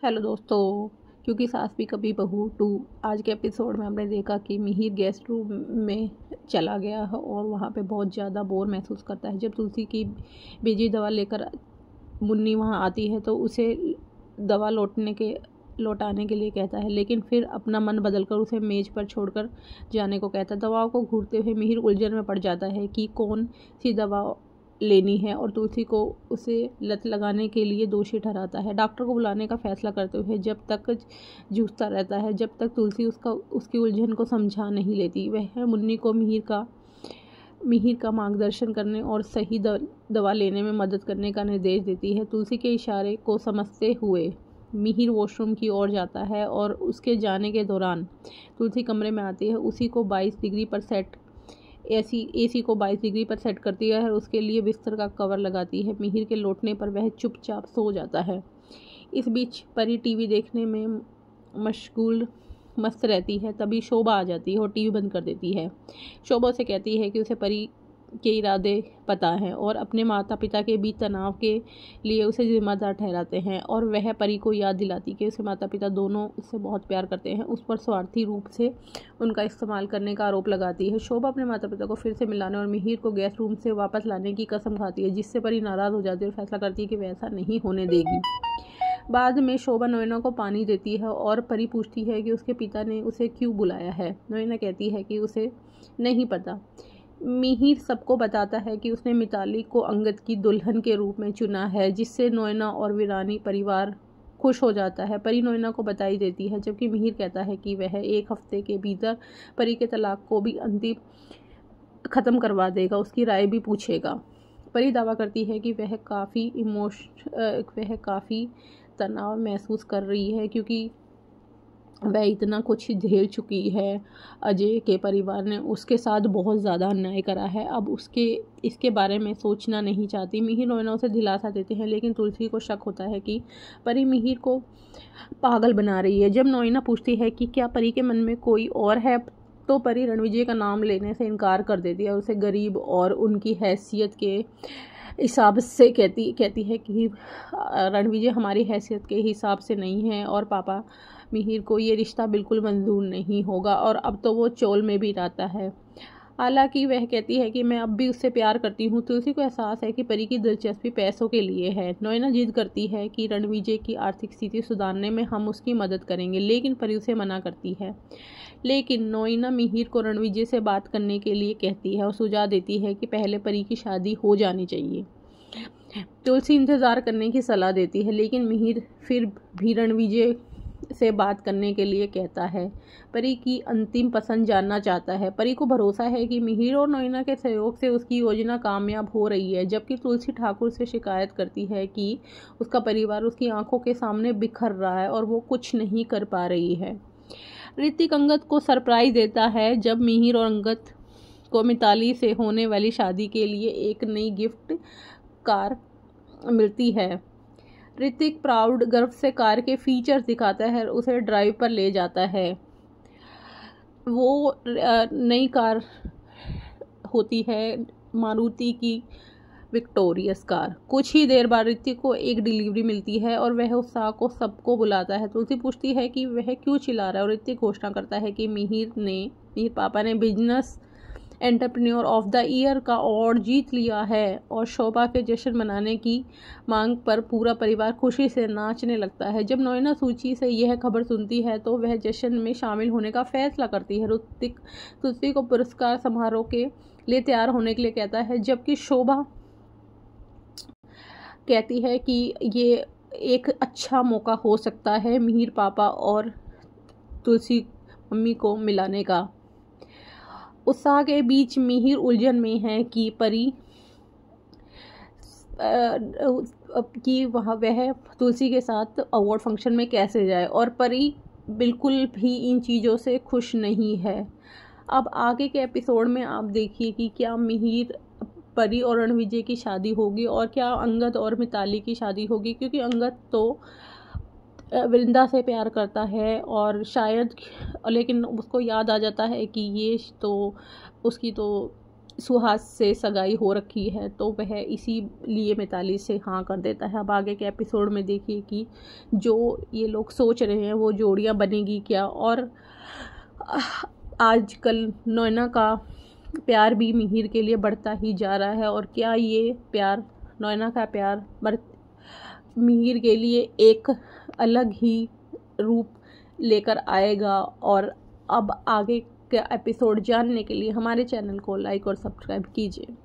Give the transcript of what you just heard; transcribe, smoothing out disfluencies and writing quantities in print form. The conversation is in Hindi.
हेलो दोस्तों। क्योंकि सास भी कभी बहू 2 आज के एपिसोड में हमने देखा कि मिहिर गेस्ट रूम में चला गया है और वहाँ पे बहुत ज़्यादा बोर महसूस करता है। जब तुलसी की भेजी दवा लेकर मुन्नी वहाँ आती है तो उसे दवा लौटाने के लिए कहता है, लेकिन फिर अपना मन बदलकर उसे मेज़ पर छोड़कर जाने को कहता है। दवाओं को घूरते हुए मिहिर उलझन में पड़ जाता है कि कौन सी दवा लेनी है और तुलसी को उसे लत लगाने के लिए दोषी ठहराता है। डॉक्टर को बुलाने का फैसला करते हुए जब तक जूझता रहता है जब तक तुलसी उसकी उलझन को समझा नहीं लेती। वह मुन्नी को मिहिर का मार्गदर्शन करने और सही दवा लेने में मदद करने का निर्देश देती है। तुलसी के इशारे को समझते हुए मिहिर वॉशरूम की ओर जाता है और उसके जाने के दौरान तुलसी कमरे में आती है। एसी को 22 डिग्री पर सेट करती है और उसके लिए बिस्तर का कवर लगाती है। मिहिर के लौटने पर वह चुपचाप सो जाता है। इस बीच परी टीवी देखने में मस्त रहती है। तभी शोभा आ जाती है और टीवी बंद कर देती है। शोभा उसे कहती है कि उसे परी के इरादे पता हैं और अपने माता पिता के बीच तनाव के लिए उसे जिम्मेदार ठहराते हैं, और वह परी को याद दिलाती कि उसे माता पिता दोनों उससे बहुत प्यार करते हैं। उस पर स्वार्थी रूप से उनका इस्तेमाल करने का आरोप लगाती है। शोभा अपने माता पिता को फिर से मिलाने और मिहिर को गेस्ट रूम से वापस लाने की कसम खाती है, जिससे परी नाराज़ हो जाती है और फैसला करती है कि वह ऐसा नहीं होने देगी। बाद में शोभा नोएना को पानी देती है और परी पूछती है कि उसके पिता ने उसे क्यों बुलाया है। नोएना कहती है कि उसे नहीं पता। मिहिर सबको बताता है कि उसने मिताली को अंगद की दुल्हन के रूप में चुना है, जिससे नोएना और वीरानी परिवार खुश हो जाता है। परी नोएना को बधाई देती है, जबकि मिहिर कहता है कि वह 1 हफ्ते के भीतर परी के तलाक को भी अंतिम ख़त्म करवा देगा, उसकी राय भी पूछेगा। परी दावा करती है कि वह काफ़ी तनाव महसूस कर रही है क्योंकि वह इतना कुछ झेल चुकी है। अजय के परिवार ने उसके साथ बहुत ज़्यादा अन्याय करा है। अब इसके बारे में सोचना नहीं चाहती। मिहिर नोएना उसे दिलासा देते हैं, लेकिन तुलसी को शक होता है कि परी मिहिर को पागल बना रही है। जब नोएना पूछती है कि क्या परी के मन में कोई और है, तो परी रणविजय का नाम लेने से इनकार कर देती है और उसे गरीब और उनकी हैसियत के हिसाब से कहती है कि रणविजय हमारी हैसियत के हिसाब से नहीं है और पापा मिहिर को ये रिश्ता बिल्कुल मंजूर नहीं होगा, और अब तो वो चोल में भी रहता है। हालांकि वह कहती है कि मैं अब भी उससे प्यार करती हूँ। तुलसी को एहसास है कि परी की दिलचस्पी पैसों के लिए है। नोएना जिद करती है कि रणविजय की आर्थिक स्थिति सुधारने में हम उसकी मदद करेंगे, लेकिन परी उसे मना करती है। लेकिन नोएना मिहिर को रणविजय से बात करने के लिए कहती है और सुझाव देती है कि पहले परी की शादी हो जानी चाहिए। तुलसी इंतज़ार करने की सलाह देती है, लेकिन मिहिर फिर भी रणविजय से बात करने के लिए कहता है। परी की अंतिम पसंद जानना चाहता है। परी को भरोसा है कि मिहिर और नोएना के सहयोग से उसकी योजना कामयाब हो रही है, जबकि तुलसी ठाकुर से शिकायत करती है कि उसका परिवार उसकी आंखों के सामने बिखर रहा है और वो कुछ नहीं कर पा रही है। ऋतिक अंगद को सरप्राइज देता है जब मिहिर और अंगद को मिताली से होने वाली शादी के लिए एक नई गिफ्ट कार मिलती है। ऋतिक प्राउड गर्व से कार के फीचर्स दिखाता है और उसे ड्राइव पर ले जाता है। वो नई कार होती है मारुति की विक्टोरियस कार। कुछ ही देर बाद ऋतिक को एक डिलीवरी मिलती है और वह उत्साह को सबको बुलाता है। तुलसी पूछती है कि वह क्यों चिल्ला रहा है और ऋतिक घोषणा करता है कि मिहिर पापा ने business entrepreneur of the year का अवार्ड जीत लिया है, और शोभा के जश्न मनाने की मांग पर पूरा परिवार खुशी से नाचने लगता है। जब नोएना सूची से यह खबर सुनती है तो वह जश्न में शामिल होने का फैसला करती है। ऋतिक तुलसी को पुरस्कार समारोह के लिए तैयार होने के लिए कहता है, जबकि शोभा कहती है कि ये एक अच्छा मौका हो सकता है मिहिर पापा और तुलसी मम्मी को मिलाने का। उत्साह के बीच मिहिर उलझन में है कि वह तुलसी के साथ अवार्ड फंक्शन में कैसे जाए, और परी बिल्कुल भी इन चीज़ों से खुश नहीं है। अब आगे के एपिसोड में आप देखिए कि क्या मिहिर परी और रणविजय की शादी होगी और क्या अंगद और मिताली की शादी होगी, क्योंकि अंगद तो वृंदा से प्यार करता है और शायद, लेकिन उसको याद आ जाता है कि ये तो उसकी तो सुहास से सगाई हो रखी है, तो वह इसीलिए मिताली से हाँ कर देता है। अब आगे के एपिसोड में देखिए कि जो ये लोग सोच रहे हैं वो जोड़ियाँ बनेगी क्या, और आजकल नैना का प्यार भी मिहिर के लिए बढ़ता ही जा रहा है, और क्या ये प्यार, नैना का प्यार मिहिर के लिए एक अलग ही रूप लेकर आएगा। और अब आगे का एपिसोड जानने के लिए हमारे चैनल को लाइक और सब्सक्राइब कीजिए।